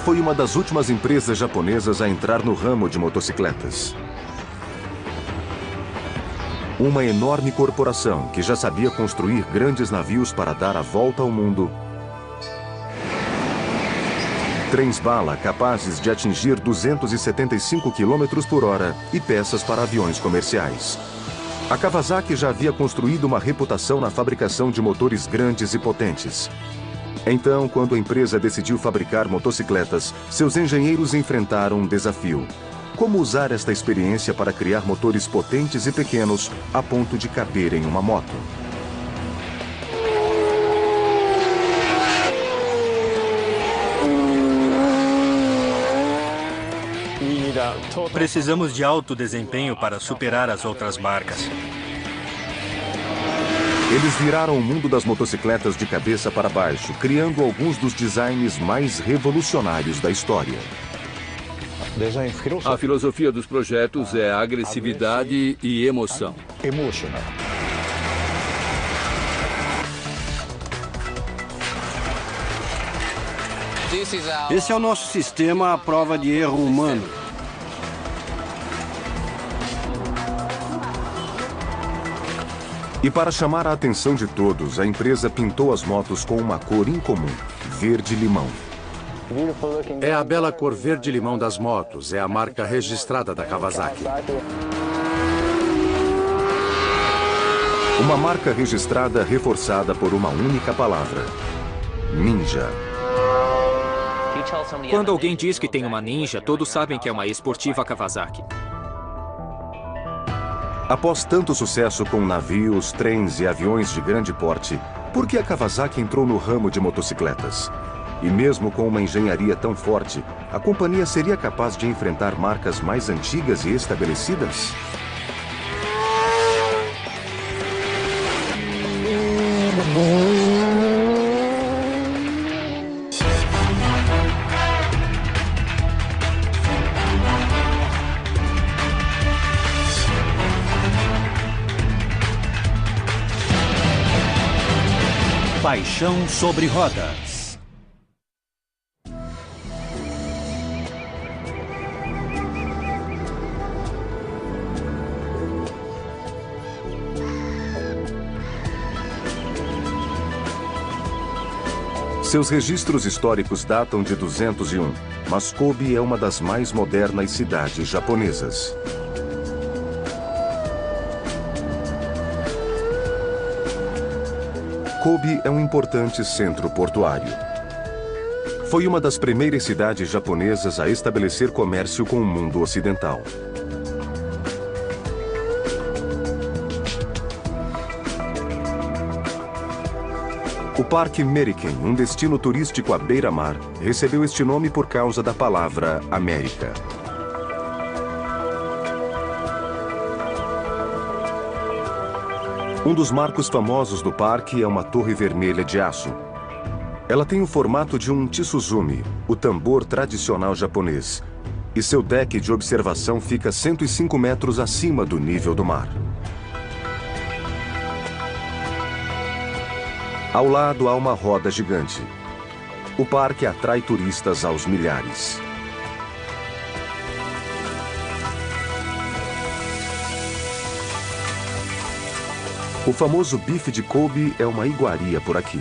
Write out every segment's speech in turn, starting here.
foi uma das últimas empresas japonesas a entrar no ramo de motocicletas. Uma enorme corporação que já sabia construir grandes navios para dar a volta ao mundo. Trens-bala capazes de atingir 275 km por hora e peças para aviões comerciais. A Kawasaki já havia construído uma reputação na fabricação de motores grandes e potentes. Então, quando a empresa decidiu fabricar motocicletas, seus engenheiros enfrentaram um desafio. Como usar esta experiência para criar motores potentes e pequenos a ponto de caber em uma moto? Precisamos de alto desempenho para superar as outras marcas. Eles viraram o mundo das motocicletas de cabeça para baixo, criando alguns dos designs mais revolucionários da história. A filosofia dos projetos é agressividade e emoção. Esse é o nosso sistema à prova de erro humano. E para chamar a atenção de todos, a empresa pintou as motos com uma cor incomum, verde-limão. É a bela cor verde-limão das motos, é a marca registrada da Kawasaki. Uma marca registrada reforçada por uma única palavra: Ninja. Quando alguém diz que tem uma Ninja, todos sabem que é uma esportiva Kawasaki. Após tanto sucesso com navios, trens e aviões de grande porte, por que a Kawasaki entrou no ramo de motocicletas? E mesmo com uma engenharia tão forte, a companhia seria capaz de enfrentar marcas mais antigas e estabelecidas? Paixão sobre rodas. Seus registros históricos datam de 201, mas Kobe é uma das mais modernas cidades japonesas. Kobe é um importante centro portuário. Foi uma das primeiras cidades japonesas a estabelecer comércio com o mundo ocidental. O Parque Meriken, um destino turístico à beira-mar, recebeu este nome por causa da palavra América. Um dos marcos famosos do parque é uma torre vermelha de aço. Ela tem o formato de um tsuzumi, o tambor tradicional japonês, e seu deck de observação fica 105 metros acima do nível do mar. Ao lado há uma roda gigante. O parque atrai turistas aos milhares. O famoso bife de Kobe é uma iguaria por aqui.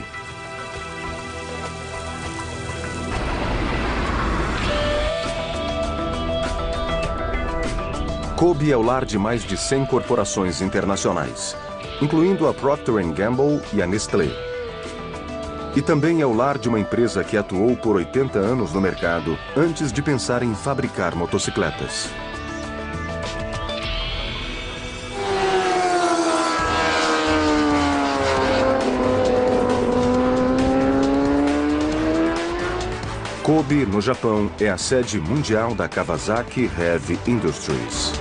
Kobe é o lar de mais de 100 corporações internacionais, incluindo a Procter & Gamble e a Nestlé. E também é o lar de uma empresa que atuou por 80 anos no mercado antes de pensar em fabricar motocicletas. Kobe, no Japão, é a sede mundial da Kawasaki Heavy Industries.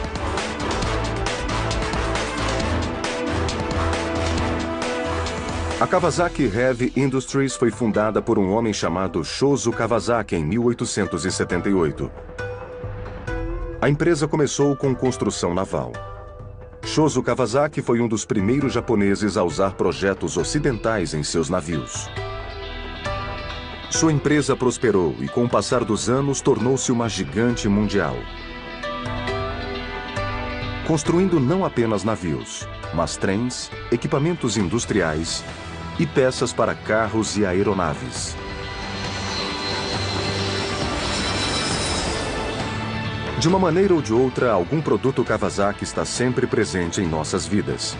A Kawasaki Heavy Industries foi fundada por um homem chamado Shozo Kawasaki em 1878. A empresa começou com construção naval. Shozo Kawasaki foi um dos primeiros japoneses a usar projetos ocidentais em seus navios. Sua empresa prosperou e, com o passar dos anos, tornou-se uma gigante mundial. Construindo não apenas navios, mas trens, equipamentos industriais e peças para carros e aeronaves. De uma maneira ou de outra, algum produto Kawasaki está sempre presente em nossas vidas.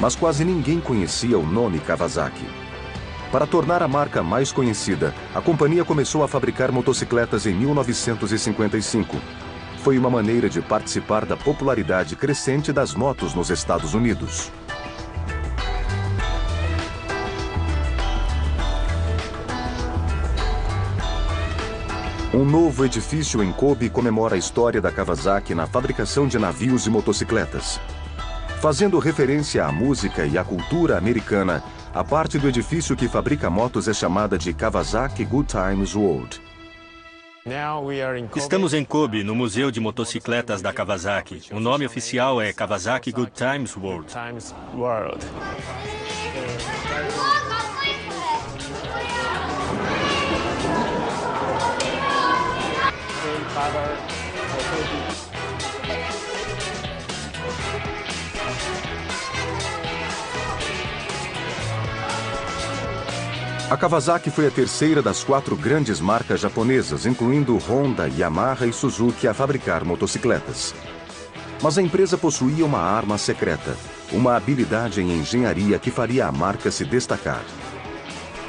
Mas quase ninguém conhecia o nome Kawasaki. Para tornar a marca mais conhecida, a companhia começou a fabricar motocicletas em 1955. Foi uma maneira de participar da popularidade crescente das motos nos Estados Unidos. Um novo edifício em Kobe comemora a história da Kawasaki na fabricação de navios e motocicletas. Fazendo referência à música e à cultura americana, a parte do edifício que fabrica motos é chamada de Kawasaki Good Times World. Estamos em Kobe, no Museu de Motocicletas da Kawasaki. O nome oficial é Kawasaki Good Times World. A Kawasaki foi a terceira das 4 grandes marcas japonesas, incluindo Honda, Yamaha e Suzuki, a fabricar motocicletas. Mas a empresa possuía uma arma secreta, uma habilidade em engenharia que faria a marca se destacar.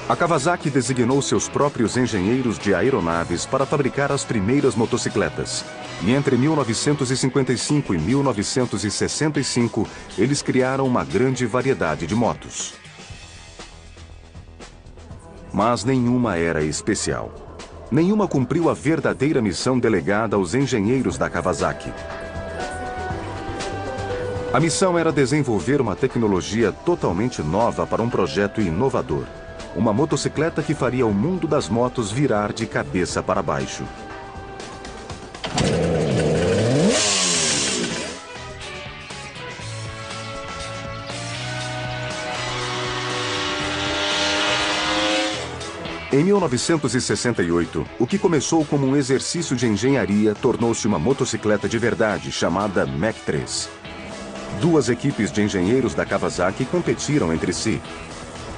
A Kawasaki designou seus próprios engenheiros de aeronaves para fabricar as primeiras motocicletas. E entre 1955 e 1965, eles criaram uma grande variedade de motos. Mas nenhuma era especial. Nenhuma cumpriu a verdadeira missão delegada aos engenheiros da Kawasaki. A missão era desenvolver uma tecnologia totalmente nova para um projeto inovador. Uma motocicleta que faria o mundo das motos virar de cabeça para baixo. Em 1968, o que começou como um exercício de engenharia tornou-se uma motocicleta de verdade chamada Mach 3. 2 equipes de engenheiros da Kawasaki competiram entre si.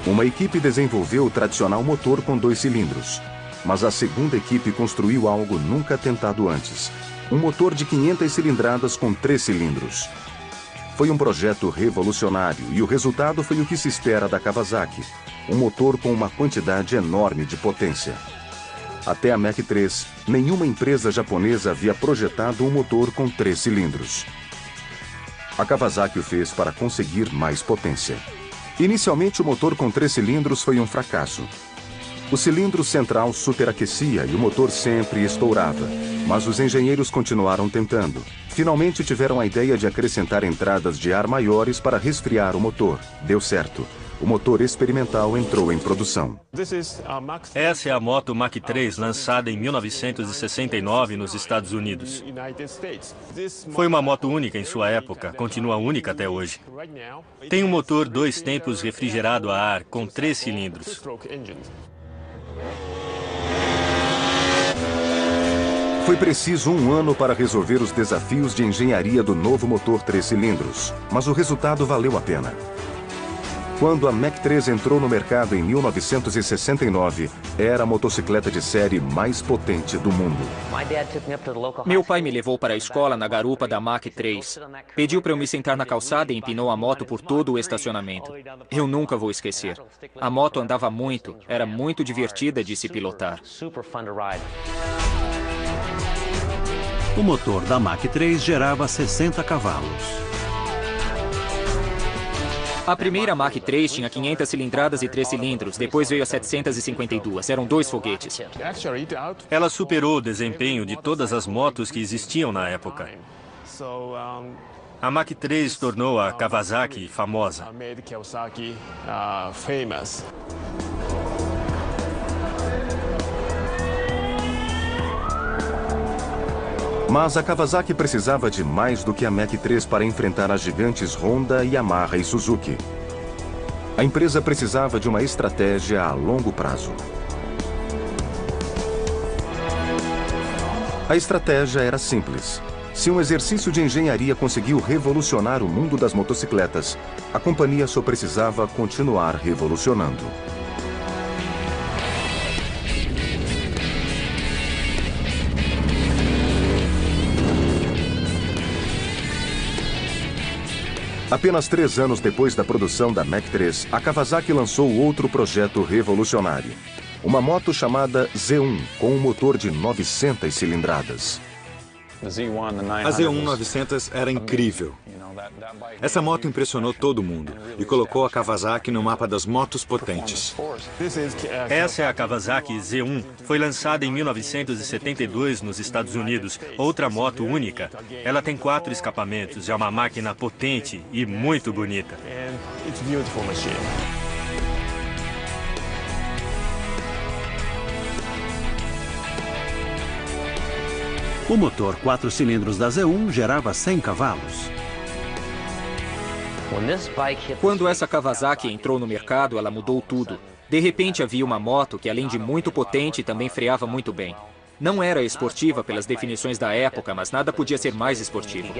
Uma equipe desenvolveu o tradicional motor com 2 cilindros, mas a segunda equipe construiu algo nunca tentado antes, um motor de 500 cilindradas com 3 cilindros. Foi um projeto revolucionário e o resultado foi o que se espera da Kawasaki, um motor com uma quantidade enorme de potência. Até a Mach 3, nenhuma empresa japonesa havia projetado um motor com 3 cilindros. A Kawasaki o fez para conseguir mais potência. Inicialmente, o motor com 3 cilindros foi um fracasso. O cilindro central superaquecia e o motor sempre estourava, mas os engenheiros continuaram tentando. Finalmente tiveram a ideia de acrescentar entradas de ar maiores para resfriar o motor. Deu certo. O motor experimental entrou em produção. Essa é a moto Mach 3 lançada em 1969 nos Estados Unidos. Foi uma moto única em sua época, continua única até hoje. Tem um motor 2 tempos refrigerado a ar com 3 cilindros. Foi preciso 1 ano para resolver os desafios de engenharia do novo motor 3 cilindros, mas o resultado valeu a pena. Quando a Mach 3 entrou no mercado em 1969, era a motocicleta de série mais potente do mundo. Meu pai me levou para a escola na garupa da Mach 3. Pediu para eu me sentar na calçada e empinou a moto por todo o estacionamento. Eu nunca vou esquecer. A moto andava muito, era muito divertida de se pilotar. O motor da Mach 3 gerava 60 cavalos. A primeira Mach 3 tinha 500 cilindradas e 3 cilindros, depois veio a 752, eram 2 foguetes. Ela superou o desempenho de todas as motos que existiam na época. A Mach 3 tornou a Kawasaki famosa. Mas a Kawasaki precisava de mais do que a Mach 3 para enfrentar as gigantes Honda, Yamaha e Suzuki. A empresa precisava de uma estratégia a longo prazo. A estratégia era simples. Se um exercício de engenharia conseguiu revolucionar o mundo das motocicletas, a companhia só precisava continuar revolucionando. Apenas 3 anos depois da produção da Mach 3, a Kawasaki lançou outro projeto revolucionário. Uma moto chamada Z1, com um motor de 900 cilindradas. A Z1 900 era incrível. Essa moto impressionou todo mundo e colocou a Kawasaki no mapa das motos potentes. Essa é a Kawasaki Z1. Foi lançada em 1972 nos Estados Unidos. Outra moto única. Ela tem 4 escapamentos, é uma máquina potente e muito bonita. O motor 4 cilindros da Z1 gerava 100 cavalos. Quando essa Kawasaki entrou no mercado, ela mudou tudo. De repente havia uma moto que, além de muito potente, também freava muito bem. Não era esportiva pelas definições da época, mas nada podia ser mais esportivo.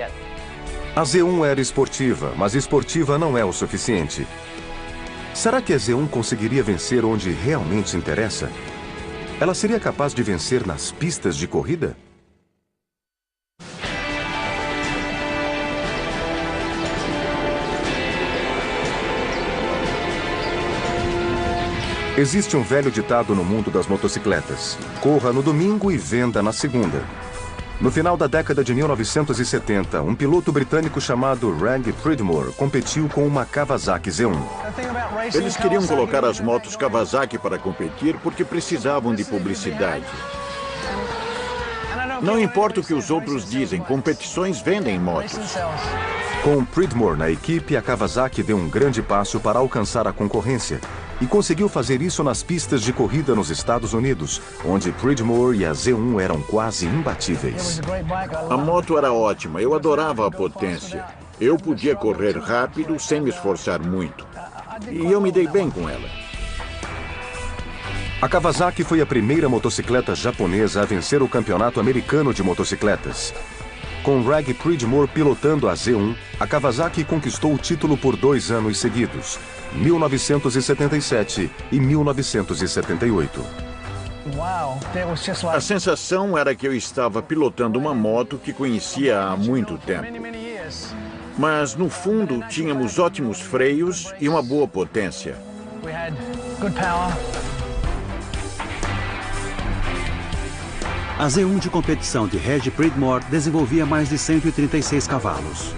A Z1 era esportiva, mas esportiva não é o suficiente. Será que a Z1 conseguiria vencer onde realmente interessa? Ela seria capaz de vencer nas pistas de corrida? Existe um velho ditado no mundo das motocicletas: corra no domingo e venda na segunda. No final da década de 1970, um piloto britânico chamado Reg Pridmore competiu com uma Kawasaki Z1. Eles queriam colocar as motos Kawasaki para competir porque precisavam de publicidade. Não importa o que os outros dizem, competições vendem motos. Com Pridmore na equipe, a Kawasaki deu um grande passo para alcançar a concorrência e conseguiu fazer isso nas pistas de corrida nos Estados Unidos, onde Pridmore e a Z1 eram quase imbatíveis. A moto era ótima, eu adorava a potência. Eu podia correr rápido sem me esforçar muito. E eu me dei bem com ela. A Kawasaki foi a primeira motocicleta japonesa a vencer o campeonato americano de motocicletas. Com Reg Pridmore pilotando a Z1, a Kawasaki conquistou o título por 2 anos seguidos, 1977 e 1978. A sensação era que eu estava pilotando uma moto que conhecia há muito tempo. Mas, no fundo, tínhamos ótimos freios e uma boa potência. A Z1 de competição de Reg Pridmore desenvolvia mais de 136 cavalos.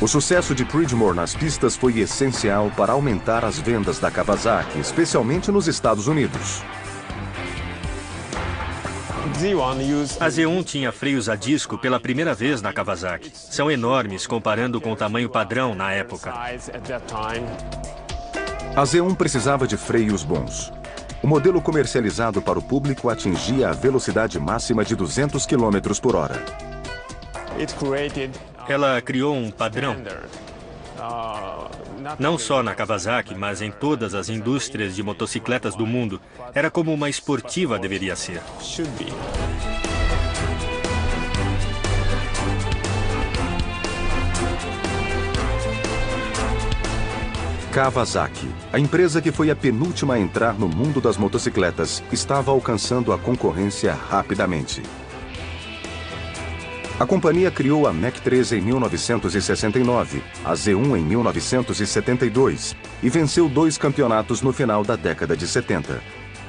O sucesso de Pridmore nas pistas foi essencial para aumentar as vendas da Kawasaki, especialmente nos Estados Unidos. A Z1 tinha freios a disco pela primeira vez na Kawasaki. São enormes comparando com o tamanho padrão na época. A Z1 precisava de freios bons. O modelo comercializado para o público atingia a velocidade máxima de 200 km por hora. Ela criou um padrão, não só na Kawasaki, mas em todas as indústrias de motocicletas do mundo. Era como uma esportiva deveria ser. Kawasaki, a empresa que foi a penúltima a entrar no mundo das motocicletas, estava alcançando a concorrência rapidamente. A companhia criou a Mach 3 em 1969, a Z1 em 1972 e venceu 2 campeonatos no final da década de 70.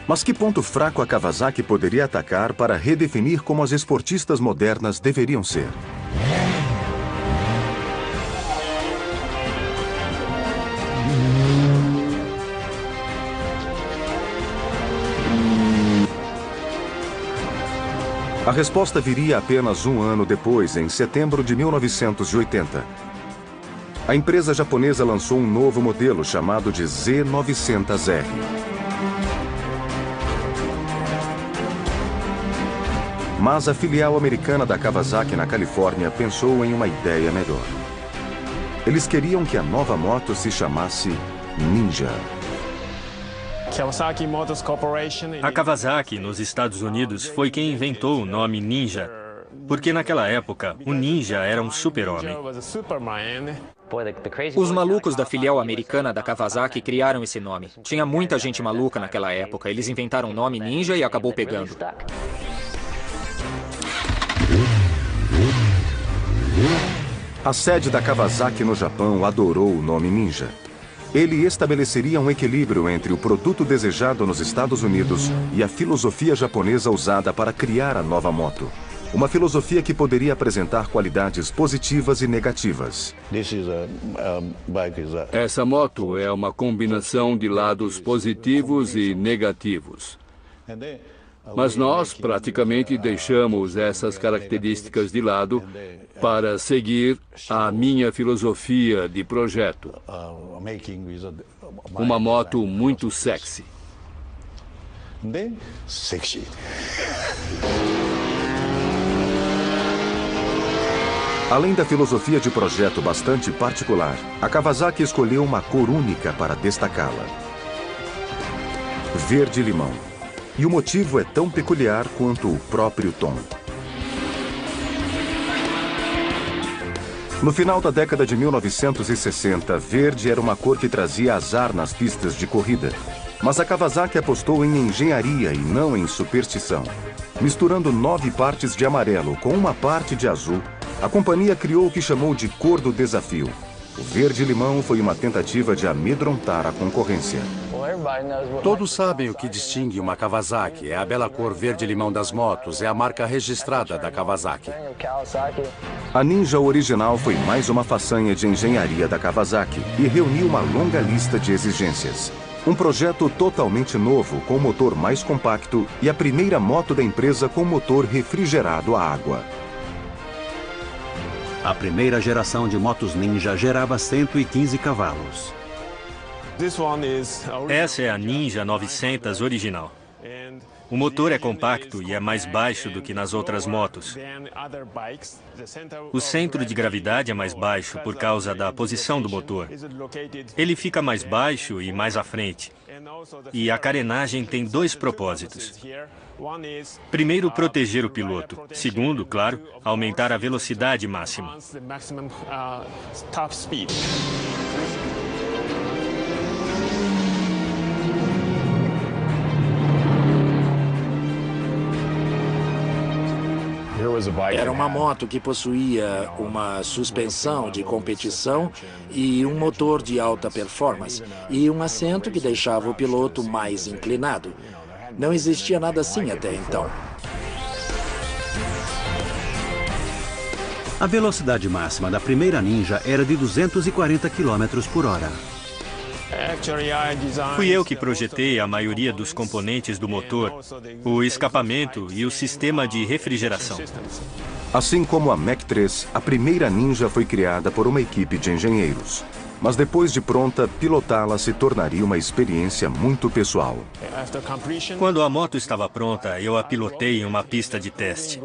Mas que ponto fraco a Kawasaki poderia atacar para redefinir como as esportistas modernas deveriam ser? A resposta viria apenas 1 ano depois, em setembro de 1980. A empresa japonesa lançou um novo modelo chamado de Z900R. Mas a filial americana da Kawasaki na Califórnia pensou em uma ideia melhor. Eles queriam que a nova moto se chamasse Ninja. A Kawasaki, nos Estados Unidos, foi quem inventou o nome Ninja, porque naquela época, o Ninja era um super-homem. Os malucos da filial americana da Kawasaki criaram esse nome. Tinha muita gente maluca naquela época. Eles inventaram o nome Ninja e acabou pegando. A sede da Kawasaki no Japão adorou o nome Ninja. Ele estabeleceria um equilíbrio entre o produto desejado nos Estados Unidos e a filosofia japonesa usada para criar a nova moto. Uma filosofia que poderia apresentar qualidades positivas e negativas. Essa moto é uma combinação de lados positivos e negativos. Mas nós praticamente deixamos essas características de lado para seguir a minha filosofia de projeto. Uma moto muito sexy. Além da filosofia de projeto bastante particular, a Kawasaki escolheu uma cor única para destacá-la: verde-limão. E o motivo é tão peculiar quanto o próprio tom. No final da década de 1960, verde era uma cor que trazia azar nas pistas de corrida. Mas a Kawasaki apostou em engenharia e não em superstição. Misturando 9 partes de amarelo com uma parte de azul, a companhia criou o que chamou de cor do desafio. O verde-limão foi uma tentativa de amedrontar a concorrência. Todos sabem o que distingue uma Kawasaki. É a bela cor verde-limão das motos. É a marca registrada da Kawasaki. A Ninja original foi mais uma façanha de engenharia da Kawasaki e reuniu uma longa lista de exigências. Um projeto totalmente novo, com motor mais compacto e a primeira moto da empresa com motor refrigerado a água. A primeira geração de motos Ninja gerava 115 cavalos. Essa é a Ninja 900 original. O motor é compacto e é mais baixo do que nas outras motos. O centro de gravidade é mais baixo por causa da posição do motor. Ele fica mais baixo e mais à frente. E a carenagem tem 2 propósitos. Primeiro, proteger o piloto. Segundo, claro, aumentar a velocidade máxima. Era uma moto que possuía uma suspensão de competição e um motor de alta performance e um assento que deixava o piloto mais inclinado. Não existia nada assim até então. A velocidade máxima da primeira Ninja era de 240 km por hora. Fui eu que projetei a maioria dos componentes do motor, o escapamento e o sistema de refrigeração. Assim como a Mach 3, a primeira Ninja foi criada por uma equipe de engenheiros. Mas depois de pronta, pilotá-la se tornaria uma experiência muito pessoal. Quando a moto estava pronta, eu a pilotei em uma pista de teste.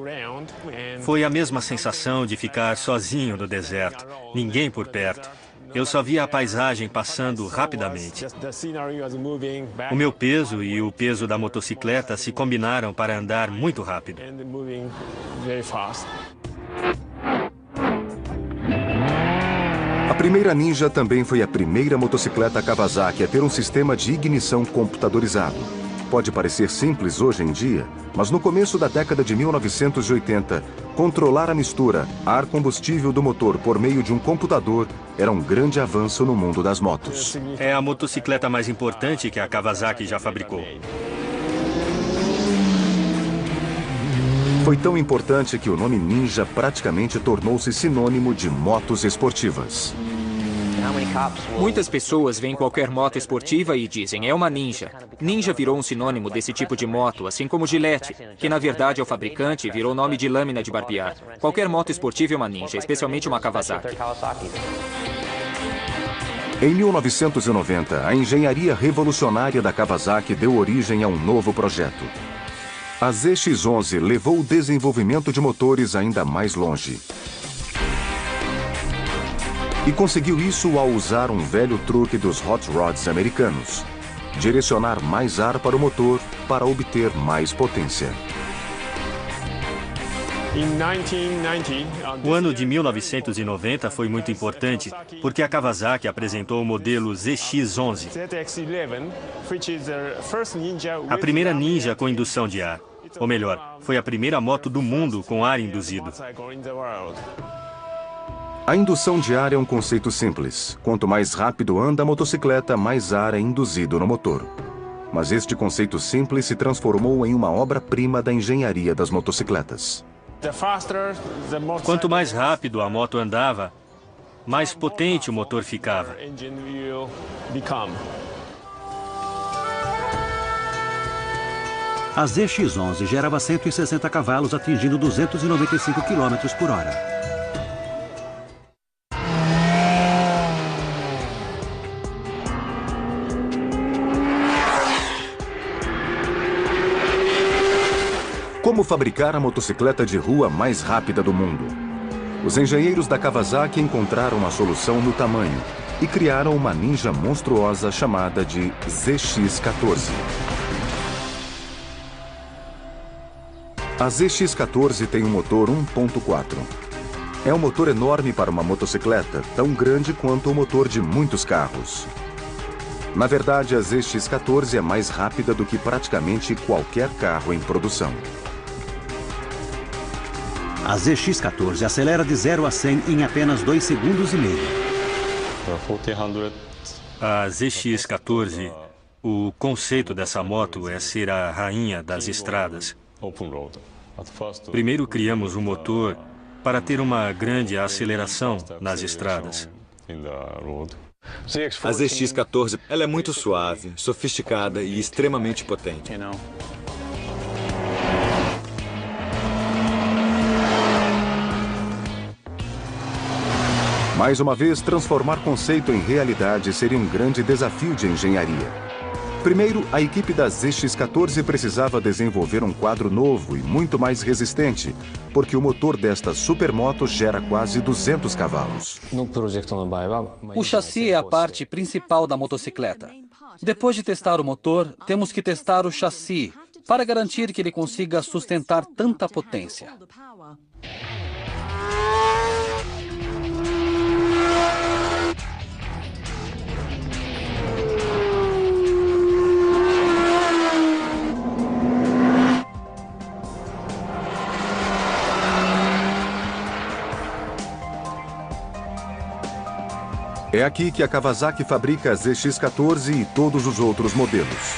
Foi a mesma sensação de ficar sozinho no deserto, ninguém por perto. Eu só via a paisagem passando rapidamente. O meu peso e o peso da motocicleta se combinaram para andar muito rápido. A primeira Ninja também foi a primeira motocicleta Kawasaki a ter um sistema de ignição computadorizado. Pode parecer simples hoje em dia, mas no começo da década de 1980, controlar a mistura ar-combustível do motor por meio de um computador era um grande avanço no mundo das motos. É a motocicleta mais importante que a Kawasaki já fabricou. Foi tão importante que o nome Ninja praticamente tornou-se sinônimo de motos esportivas. Muitas pessoas veem qualquer moto esportiva e dizem, é uma Ninja. Ninja virou um sinônimo desse tipo de moto, assim como Gillette, que na verdade é o fabricante e virou nome de lâmina de barbear. Qualquer moto esportiva é uma Ninja, especialmente uma Kawasaki. Em 1990, a engenharia revolucionária da Kawasaki deu origem a um novo projeto. A ZX-11 levou o desenvolvimento de motores ainda mais longe. E conseguiu isso ao usar um velho truque dos hot rods americanos. direcionar mais ar para o motor para obter mais potência. O ano de 1990 foi muito importante porque a Kawasaki apresentou o modelo ZX-11, a primeira Ninja com indução de ar. Ou melhor, foi a primeira moto do mundo com ar induzido. A indução de ar é um conceito simples. Quanto mais rápido anda a motocicleta, mais ar é induzido no motor. Mas este conceito simples se transformou em uma obra-prima da engenharia das motocicletas. Quanto mais rápido a moto andava, mais potente o motor ficava. A ZX-11 gerava 160 cavalos, atingindo 295 km por hora. Como fabricar a motocicleta de rua mais rápida do mundo? Os engenheiros da Kawasaki encontraram a solução no tamanho e criaram uma Ninja monstruosa chamada de ZX-14. A ZX-14 tem um motor 1.4. É um motor enorme para uma motocicleta, tão grande quanto o motor de muitos carros. Na verdade, a ZX-14 é mais rápida do que praticamente qualquer carro em produção. A ZX-14 acelera de 0 a 100 em apenas 2,5 segundos. A ZX-14, o conceito dessa moto é ser a rainha das estradas. Primeiro criamos um motor para ter uma grande aceleração nas estradas. A ZX-14 ela é muito suave, sofisticada e extremamente potente. Mais uma vez, transformar conceito em realidade seria um grande desafio de engenharia. Primeiro, a equipe da ZX-14 precisava desenvolver um quadro novo e muito mais resistente, porque o motor desta supermoto gera quase 200 cavalos. O chassi é a parte principal da motocicleta. Depois de testar o motor, temos que testar o chassi, para garantir que ele consiga sustentar tanta potência. É aqui que a Kawasaki fabrica a ZX-14 e todos os outros modelos.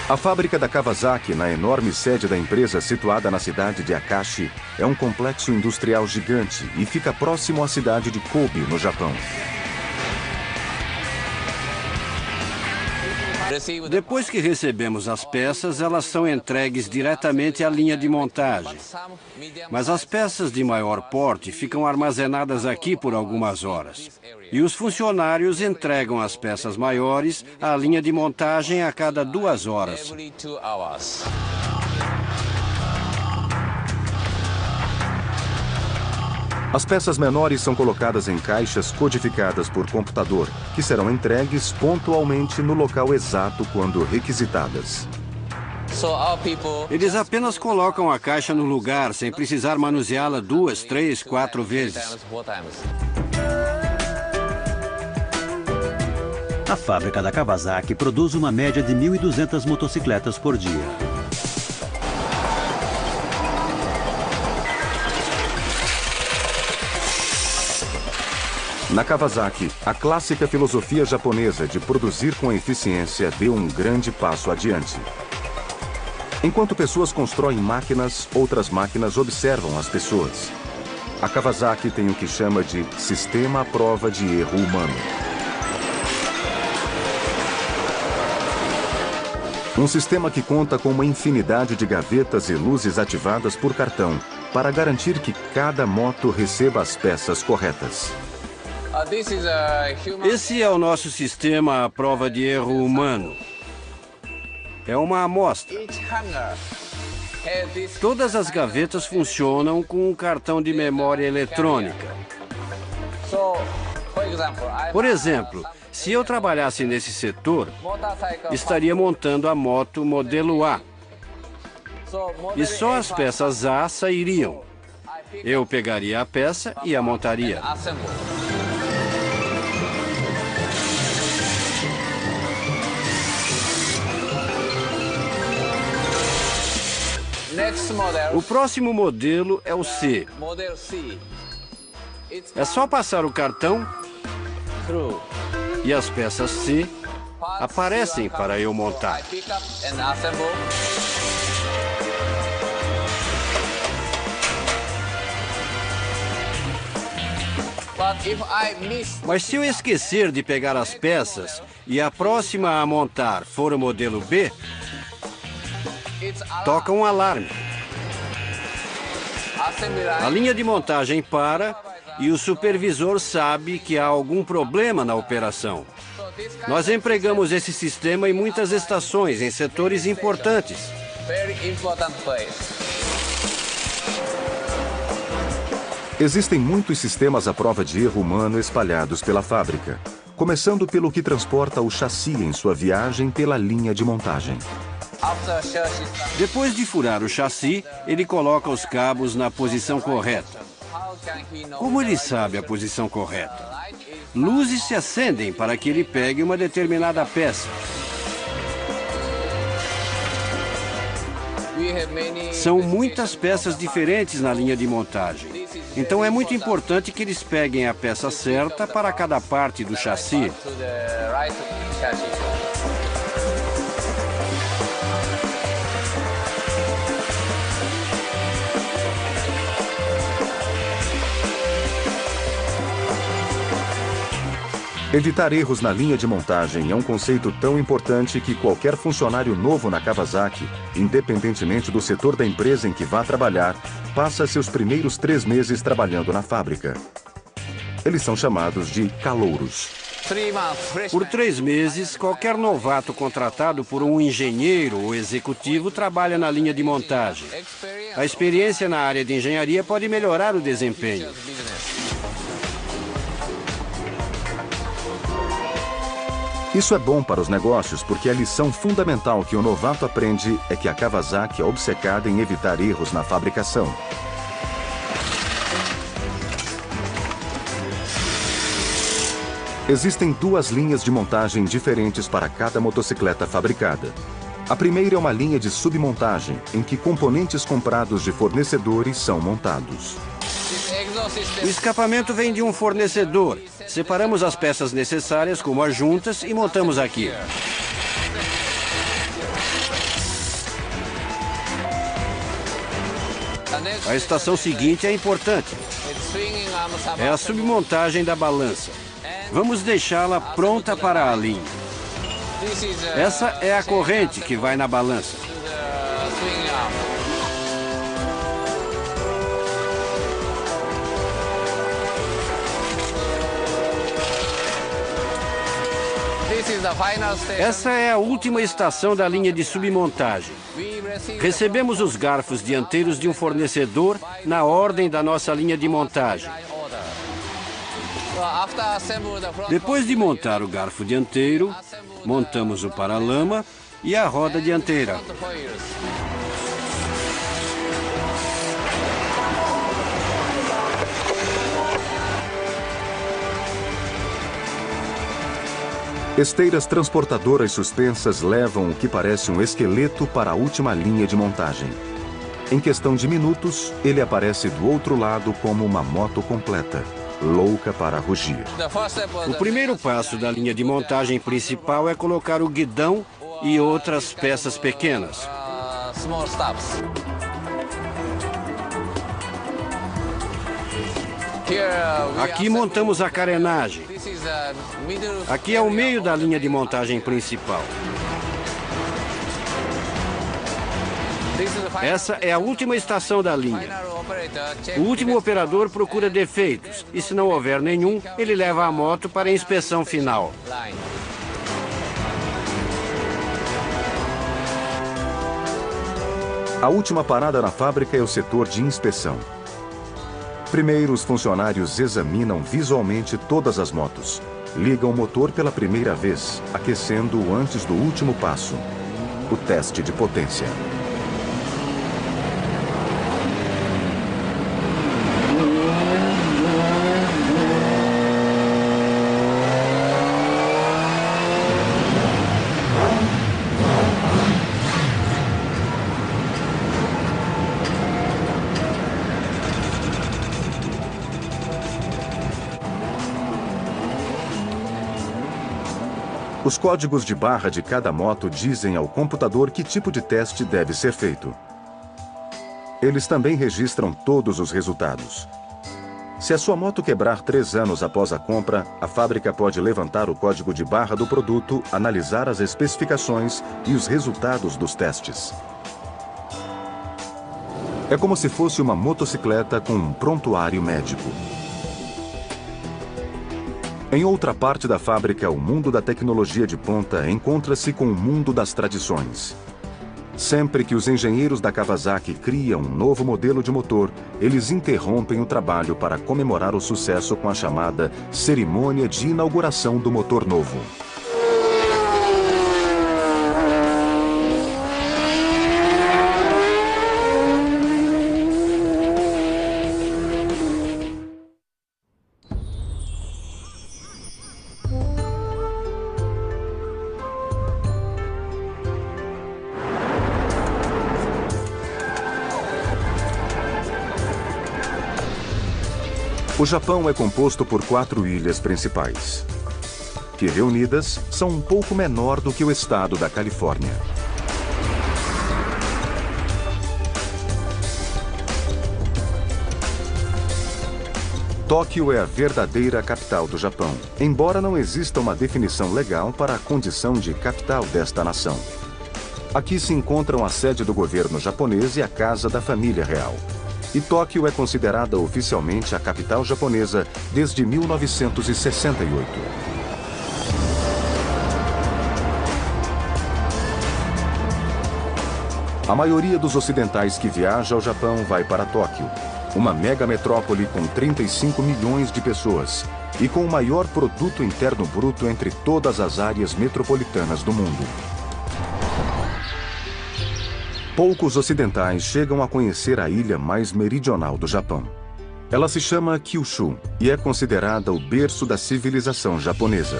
A fábrica da Kawasaki, na enorme sede da empresa situada na cidade de Akashi, é um complexo industrial gigante e fica próximo à cidade de Kobe, no Japão. Depois que recebemos as peças, elas são entregues diretamente à linha de montagem. Mas as peças de maior porte ficam armazenadas aqui por algumas horas. E os funcionários entregam as peças maiores à linha de montagem a cada 2 horas. As peças menores são colocadas em caixas codificadas por computador, que serão entregues pontualmente no local exato quando requisitadas. Eles apenas colocam a caixa no lugar, sem precisar manuseá-la 2, 3, 4 vezes. A fábrica da Kawasaki produz uma média de 1.200 motocicletas por dia. Na Kawasaki, a clássica filosofia japonesa de produzir com eficiência deu um grande passo adiante. Enquanto pessoas constroem máquinas, outras máquinas observam as pessoas. A Kawasaki tem o que chama de sistema à prova de erro humano. Um sistema que conta com uma infinidade de gavetas e luzes ativadas por cartão, para garantir que cada moto receba as peças corretas. Esse é o nosso sistema à prova de erro humano. É uma amostra. Todas as gavetas funcionam com um cartão de memória eletrônica. Por exemplo, se eu trabalhasse nesse setor, estaria montando a moto modelo A. E só as peças A sairiam. Eu pegaria a peça e a montaria. O próximo modelo é o C. É só passar o cartão e as peças C aparecem para eu montar. Mas se eu esquecer de pegar as peças e a próxima a montar for o modelo B, toca um alarme. A linha de montagem para e o supervisor sabe que há algum problema na operação. Nós empregamos esse sistema em muitas estações, em setores importantes. Existem muitos sistemas à prova de erro humano espalhados pela fábrica, começando pelo que transporta o chassi em sua viagem pela linha de montagem. Depois de furar o chassi, ele coloca os cabos na posição correta. Como ele sabe a posição correta? Luzes se acendem para que ele pegue uma determinada peça. São muitas peças diferentes na linha de montagem. Então é muito importante que eles peguem a peça certa para cada parte do chassi. Evitar erros na linha de montagem é um conceito tão importante que qualquer funcionário novo na Kawasaki, independentemente do setor da empresa em que vá trabalhar, passa seus primeiros 3 meses trabalhando na fábrica. Eles são chamados de calouros. Por 3 meses, qualquer novato contratado por um engenheiro ou executivo trabalha na linha de montagem. A experiência na área de engenharia pode melhorar o desempenho. Isso é bom para os negócios porque a lição fundamental que o novato aprende é que a Kawasaki é obcecada em evitar erros na fabricação. Existem 2 linhas de montagem diferentes para cada motocicleta fabricada. A primeira é uma linha de submontagem, em que componentes comprados de fornecedores são montados. O escapamento vem de um fornecedor. Separamos as peças necessárias, como as juntas, e montamos aqui. A estação seguinte é importante. É a submontagem da balança. Vamos deixá-la pronta para a linha. Essa é a corrente que vai na balança. Essa é a última estação da linha de submontagem. Recebemos os garfos dianteiros de um fornecedor na ordem da nossa linha de montagem. Depois de montar o garfo dianteiro, montamos o paralama e a roda dianteira. Esteiras transportadoras suspensas levam o que parece um esqueleto para a última linha de montagem. Em questão de minutos, ele aparece do outro lado como uma moto completa, louca para rugir. O primeiro passo da linha de montagem principal é colocar o guidão e outras peças pequenas. Aqui montamos a carenagem. Aqui é o meio da linha de montagem principal. Essa é a última estação da linha. O último operador procura defeitos e, se não houver nenhum, ele leva a moto para a inspeção final. A última parada na fábrica é o setor de inspeção. Primeiro, os funcionários examinam visualmente todas as motos. Ligam o motor pela primeira vez, aquecendo-o antes do último passo, o teste de potência. Os códigos de barra de cada moto dizem ao computador que tipo de teste deve ser feito. Eles também registram todos os resultados. Se a sua moto quebrar 3 anos após a compra, a fábrica pode levantar o código de barra do produto, analisar as especificações e os resultados dos testes. É como se fosse uma motocicleta com um prontuário médico. Em outra parte da fábrica, o mundo da tecnologia de ponta encontra-se com o mundo das tradições. Sempre que os engenheiros da Kawasaki criam um novo modelo de motor, eles interrompem o trabalho para comemorar o sucesso com a chamada cerimônia de inauguração do motor novo. O Japão é composto por 4 ilhas principais, que reunidas são um pouco menor do que o estado da Califórnia. Tóquio é a verdadeira capital do Japão, embora não exista uma definição legal para a condição de capital desta nação. Aqui se encontram a sede do governo japonês e a casa da família real. E Tóquio é considerada oficialmente a capital japonesa desde 1968. A maioria dos ocidentais que viaja ao Japão vai para Tóquio, uma mega metrópole com 35 milhões de pessoas e com o maior produto interno bruto entre todas as áreas metropolitanas do mundo. Poucos ocidentais chegam a conhecer a ilha mais meridional do Japão. Ela se chama Kyushu e é considerada o berço da civilização japonesa.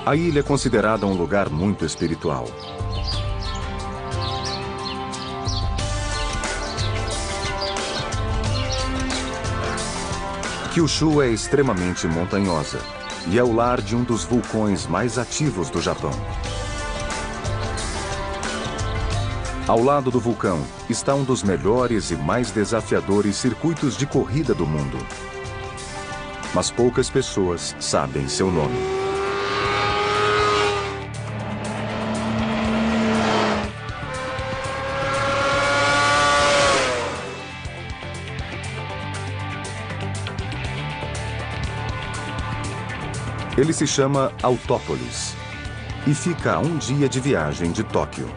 A ilha é considerada um lugar muito espiritual. Kyushu é extremamente montanhosa e é o lar de um dos vulcões mais ativos do Japão. Ao lado do vulcão está um dos melhores e mais desafiadores circuitos de corrida do mundo. Mas poucas pessoas sabem seu nome. Ele se chama Autópolis e fica a 1 dia de viagem de Tóquio.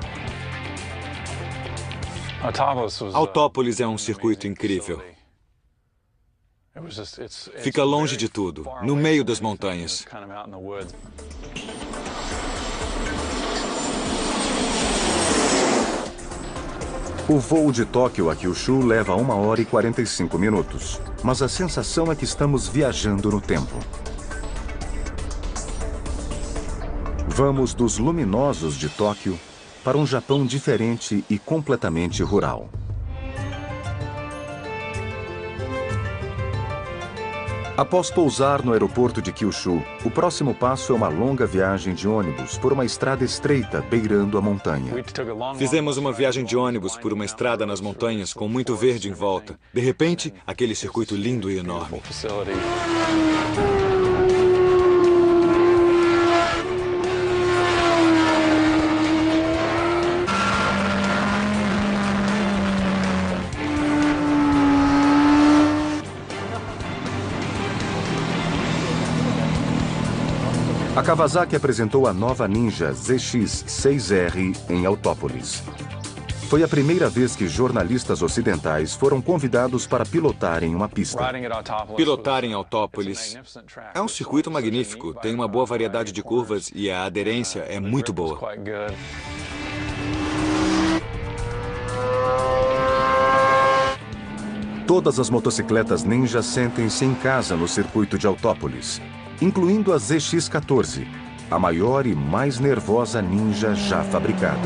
Autópolis é um circuito incrível. Fica longe de tudo, no meio das montanhas. O voo de Tóquio a Kyushu leva 1 hora e 45 minutos, mas a sensação é que estamos viajando no tempo. Vamos dos luminosos de Tóquio para um Japão diferente e completamente rural. Após pousar no aeroporto de Kyushu, o próximo passo é uma longa viagem de ônibus por uma estrada estreita beirando a montanha. Fizemos uma viagem de ônibus por uma estrada nas montanhas com muito verde em volta. De repente, aquele circuito lindo e enorme. A Kawasaki apresentou a nova Ninja ZX-6R em Autópolis. Foi a primeira vez que jornalistas ocidentais foram convidados para pilotar em uma pista. Pilotar em Autópolis é um circuito magnífico, tem uma boa variedade de curvas e a aderência é muito boa. Todas as motocicletas Ninja sentem-se em casa no circuito de Autópolis, incluindo a ZX-14, a maior e mais nervosa Ninja já fabricada.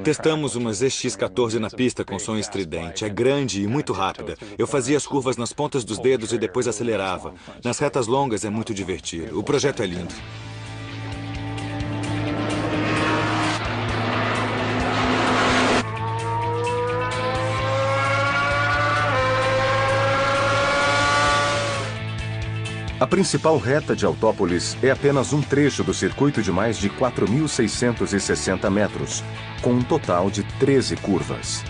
Testamos uma ZX-14 na pista com som estridente. É grande e muito rápida. Eu fazia as curvas nas pontas dos dedos e depois acelerava. Nas retas longas é muito divertido. O projeto é lindo. A principal reta de Autópolis é apenas um trecho do circuito de mais de 4.660 metros, com um total de 13 curvas.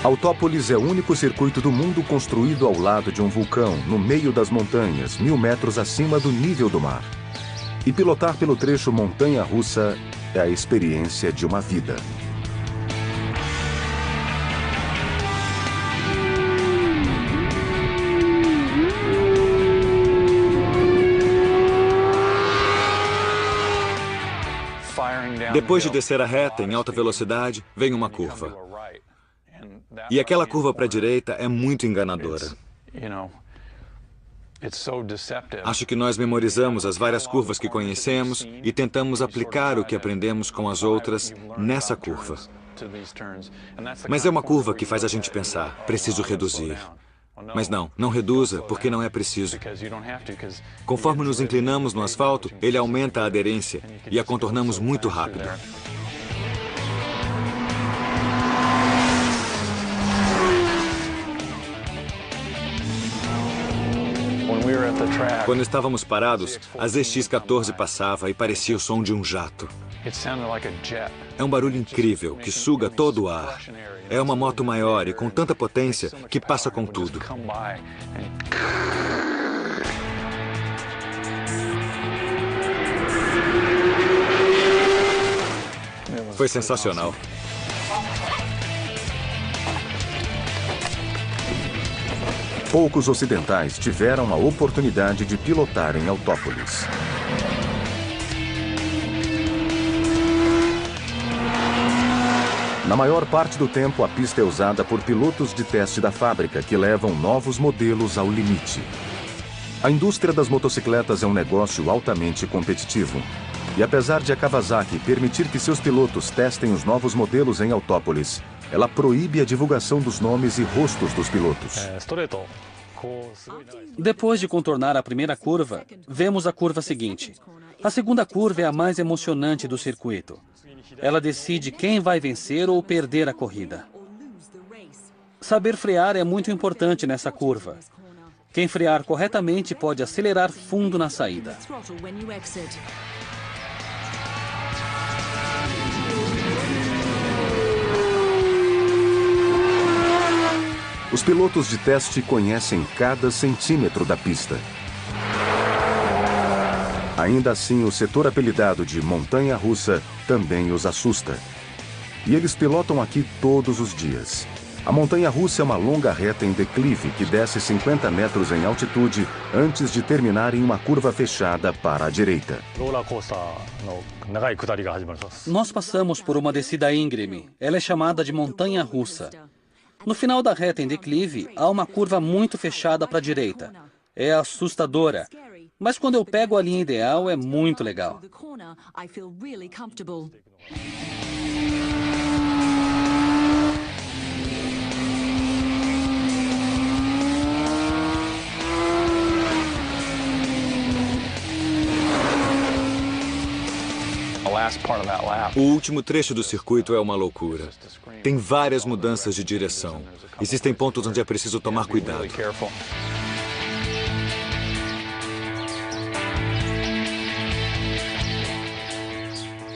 Autópolis é o único circuito do mundo construído ao lado de um vulcão, no meio das montanhas, 1.000 metros acima do nível do mar. E pilotar pelo trecho montanha-russa é a experiência de uma vida. Depois de descer a reta em alta velocidade, vem uma curva. E aquela curva para a direita é muito enganadora. Acho que nós memorizamos as várias curvas que conhecemos e tentamos aplicar o que aprendemos com as outras nessa curva. Mas é uma curva que faz a gente pensar, preciso reduzir. Mas não reduza, porque não é preciso. Conforme nos inclinamos no asfalto, ele aumenta a aderência e a contornamos muito rápido. Quando estávamos parados, a ZX-14 passava e parecia o som de um jato. É um barulho incrível, que suga todo o ar. É uma moto maior e com tanta potência que passa com tudo. Foi sensacional. Poucos ocidentais tiveram a oportunidade de pilotar em Autópolis. Na maior parte do tempo, a pista é usada por pilotos de teste da fábrica que levam novos modelos ao limite. A indústria das motocicletas é um negócio altamente competitivo. E apesar de a Kawasaki permitir que seus pilotos testem os novos modelos em Autópolis, ela proíbe a divulgação dos nomes e rostos dos pilotos. Depois de contornar a primeira curva, vemos a curva seguinte. A segunda curva é a mais emocionante do circuito. Ela decide quem vai vencer ou perder a corrida. Saber frear é muito importante nessa curva. Quem frear corretamente pode acelerar fundo na saída. Os pilotos de teste conhecem cada centímetro da pista. Ainda assim, o setor apelidado de montanha-russa também os assusta. E eles pilotam aqui todos os dias. A montanha-russa é uma longa reta em declive que desce 50 metros em altitude antes de terminar em uma curva fechada para a direita. Nós passamos por uma descida íngreme. Ela é chamada de montanha-russa. No final da reta em declive, há uma curva muito fechada para a direita. É assustadora. Mas quando eu pego a linha ideal, é muito legal. O último trecho do circuito é uma loucura. Tem várias mudanças de direção. Existem pontos onde é preciso tomar cuidado.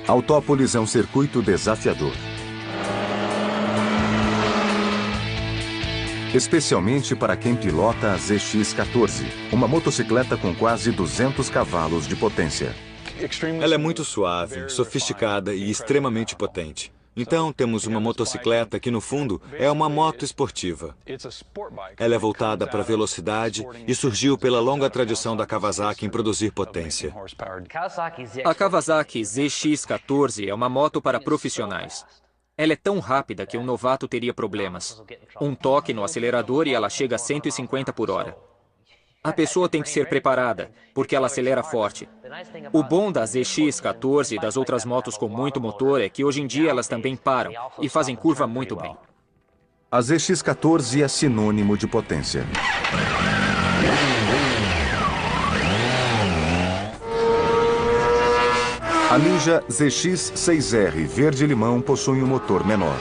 Autópolis é um circuito desafiador. especialmente para quem pilota a ZX-14, uma motocicleta com quase 200 cavalos de potência. Ela é muito suave, sofisticada e extremamente potente. Então, temos uma motocicleta que, no fundo, é uma moto esportiva. Ela é voltada para a velocidade e surgiu pela longa tradição da Kawasaki em produzir potência. A Kawasaki ZX-14 é uma moto para profissionais. Ela é tão rápida que um novato teria problemas. Um toque no acelerador e ela chega a 150 por hora. A pessoa tem que ser preparada, porque ela acelera forte. O bom da ZX-14 e das outras motos com muito motor é que hoje em dia elas também param e fazem curva muito bem. A ZX-14 é sinônimo de potência. A Ninja ZX-6R verde-limão possui um motor menor.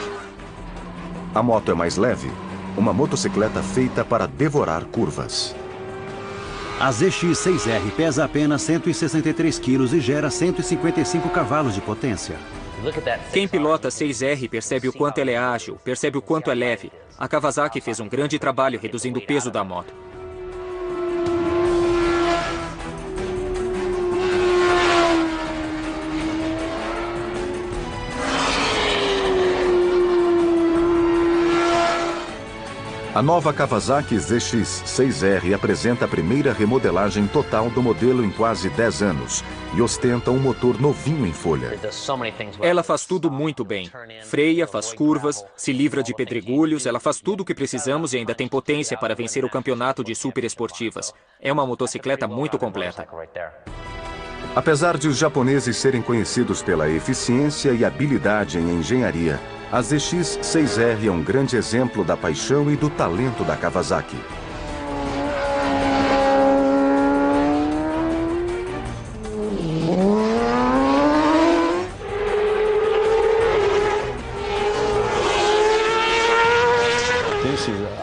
A moto é mais leve, uma motocicleta feita para devorar curvas. A ZX-6R pesa apenas 163 quilos e gera 155 cavalos de potência. Quem pilota 6R percebe o quanto ela é ágil, percebe o quanto é leve. A Kawasaki fez um grande trabalho reduzindo o peso da moto. A nova Kawasaki ZX-6R apresenta a primeira remodelagem total do modelo em quase 10 anos e ostenta um motor novinho em folha. Ela faz tudo muito bem. Freia, faz curvas, se livra de pedregulhos, ela faz tudo o que precisamos e ainda tem potência para vencer o campeonato de super esportivas. É uma motocicleta muito completa. Apesar de os japoneses serem conhecidos pela eficiência e habilidade em engenharia, a ZX-6R é um grande exemplo da paixão e do talento da Kawasaki.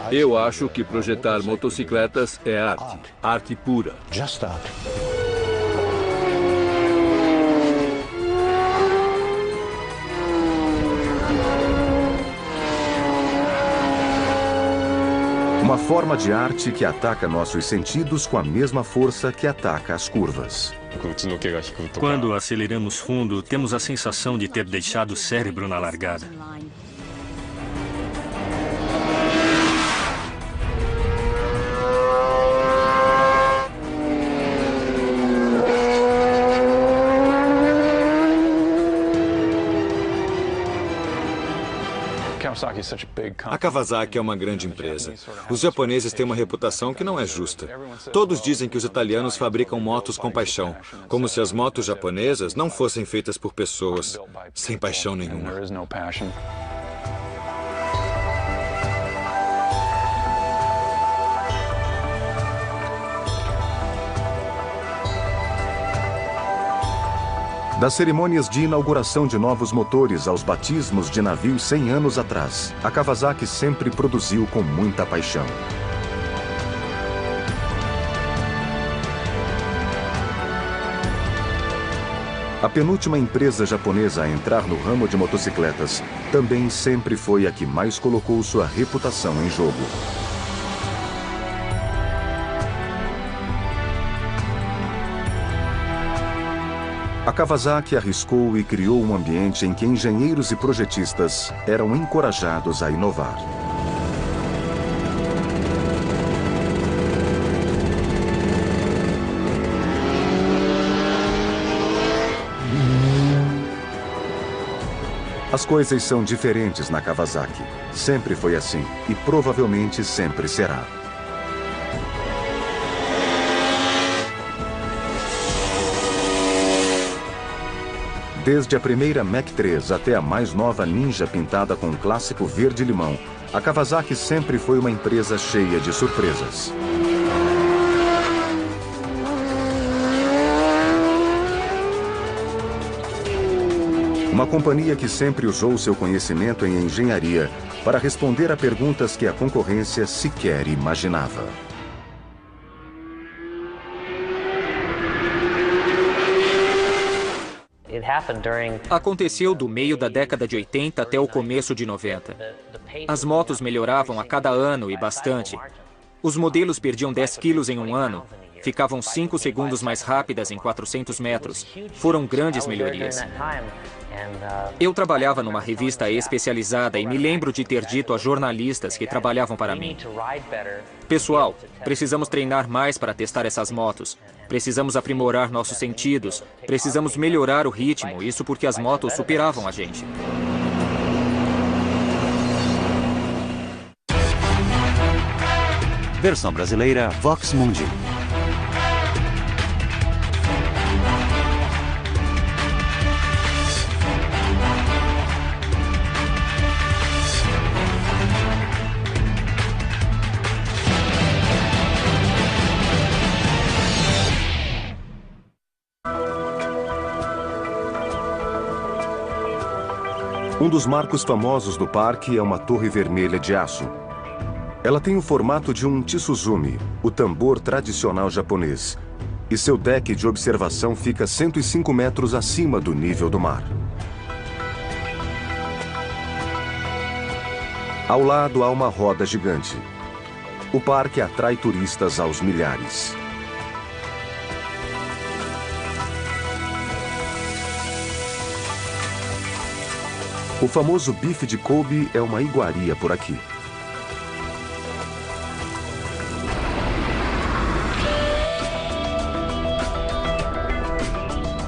Eu acho que projetar motocicletas é arte, arte pura. Uma forma de arte que ataca nossos sentidos com a mesma força que ataca as curvas. Quando aceleramos fundo, temos a sensação de ter deixado o cérebro na largada. A Kawasaki é uma grande empresa. Os japoneses têm uma reputação que não é justa. Todos dizem que os italianos fabricam motos com paixão, como se as motos japonesas não fossem feitas por pessoas, sem paixão nenhuma. Das cerimônias de inauguração de novos motores aos batismos de navios 100 anos atrás, a Kawasaki sempre produziu com muita paixão. A penúltima empresa japonesa a entrar no ramo de motocicletas também sempre foi a que mais colocou sua reputação em jogo. A Kawasaki arriscou e criou um ambiente em que engenheiros e projetistas eram encorajados a inovar. As coisas são diferentes na Kawasaki. Sempre foi assim e provavelmente sempre será. Desde a primeira Mach 3 até a mais nova Ninja pintada com um clássico verde-limão, a Kawasaki sempre foi uma empresa cheia de surpresas. Uma companhia que sempre usou seu conhecimento em engenharia para responder a perguntas que a concorrência sequer imaginava. Aconteceu do meio da década de 80 até o começo de 90. As motos melhoravam a cada ano e bastante. Os modelos perdiam 10 quilos em um ano, ficavam 5 segundos mais rápidas em 400 metros. Foram grandes melhorias. Eu trabalhava numa revista especializada e me lembro de ter dito a jornalistas que trabalhavam para mim: pessoal, precisamos treinar mais para testar essas motos. Precisamos aprimorar nossos sentidos. Precisamos melhorar o ritmo, isso porque as motos superavam a gente. Versão brasileira Vox Mundi. Um dos marcos famosos do parque é uma torre vermelha de aço. Ela tem o formato de um tsuzumi, o tambor tradicional japonês, e seu deck de observação fica 105 metros acima do nível do mar. Ao lado há uma roda gigante. O parque atrai turistas aos milhares. O famoso bife de Kobe é uma iguaria por aqui.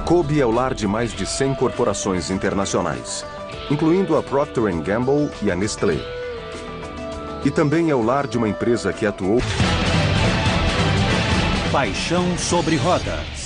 Kobe é o lar de mais de 100 corporações internacionais, incluindo a Procter & Gamble e a Nestlé. E também é o lar de uma empresa que atuou... Paixão sobre rodas.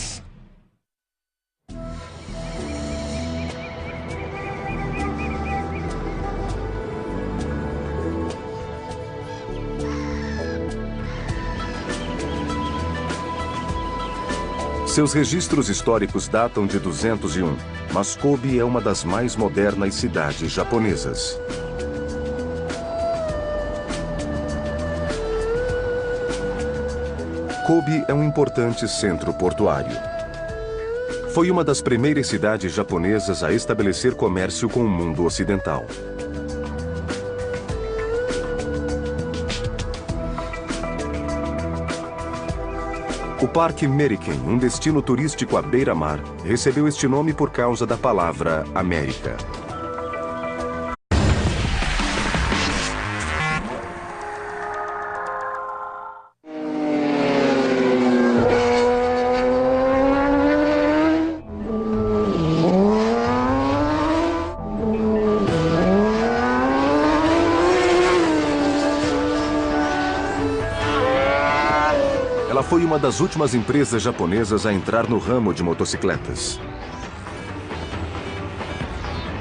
Seus registros históricos datam de 201, mas Kobe é uma das mais modernas cidades japonesas. Kobe é um importante centro portuário. Foi uma das primeiras cidades japonesas a estabelecer comércio com o mundo ocidental. O Parque Meriken, um destino turístico à beira-mar, recebeu este nome por causa da palavra América. Ela foi uma das últimas empresas japonesas a entrar no ramo de motocicletas.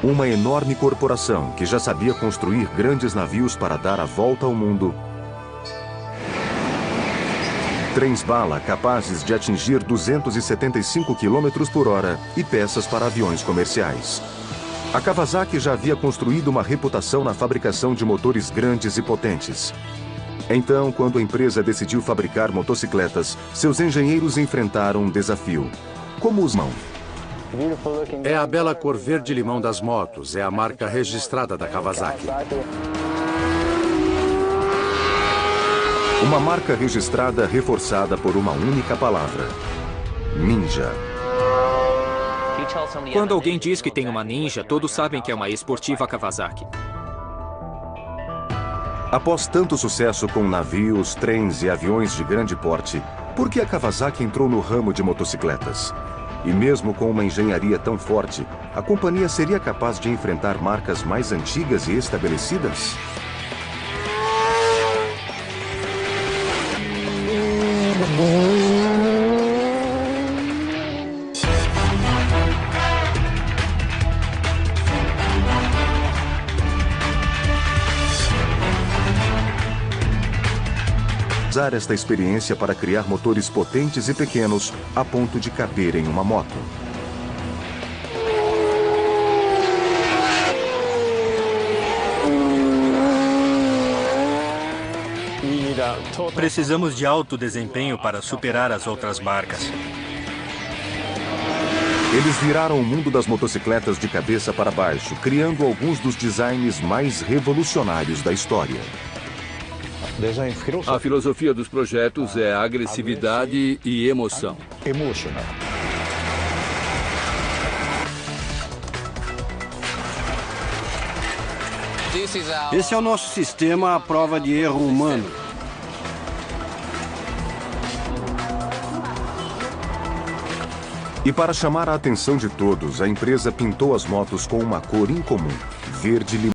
Uma enorme corporação que já sabia construir grandes navios para dar a volta ao mundo. Trens-bala capazes de atingir 275 km por hora e peças para aviões comerciais. A Kawasaki já havia construído uma reputação na fabricação de motores grandes e potentes. Então, quando a empresa decidiu fabricar motocicletas, seus engenheiros enfrentaram um desafio. Como os mão? É a bela cor verde-limão das motos, é a marca registrada da Kawasaki. Uma marca registrada reforçada por uma única palavra: Ninja. Quando alguém diz que tem uma Ninja, todos sabem que é uma esportiva Kawasaki. Após tanto sucesso com navios, trens e aviões de grande porte, por que a Kawasaki entrou no ramo de motocicletas? E mesmo com uma engenharia tão forte, a companhia seria capaz de enfrentar marcas mais antigas e estabelecidas? Usar esta experiência para criar motores potentes e pequenos a ponto de caber em uma moto. Precisamos de alto desempenho para superar as outras marcas. Eles viraram o mundo das motocicletas de cabeça para baixo, criando alguns dos designs mais revolucionários da história. A filosofia dos projetos é agressividade e emoção. Esse é o nosso sistema à prova de erro humano. E para chamar a atenção de todos, a empresa pintou as motos com uma cor incomum, verde limão.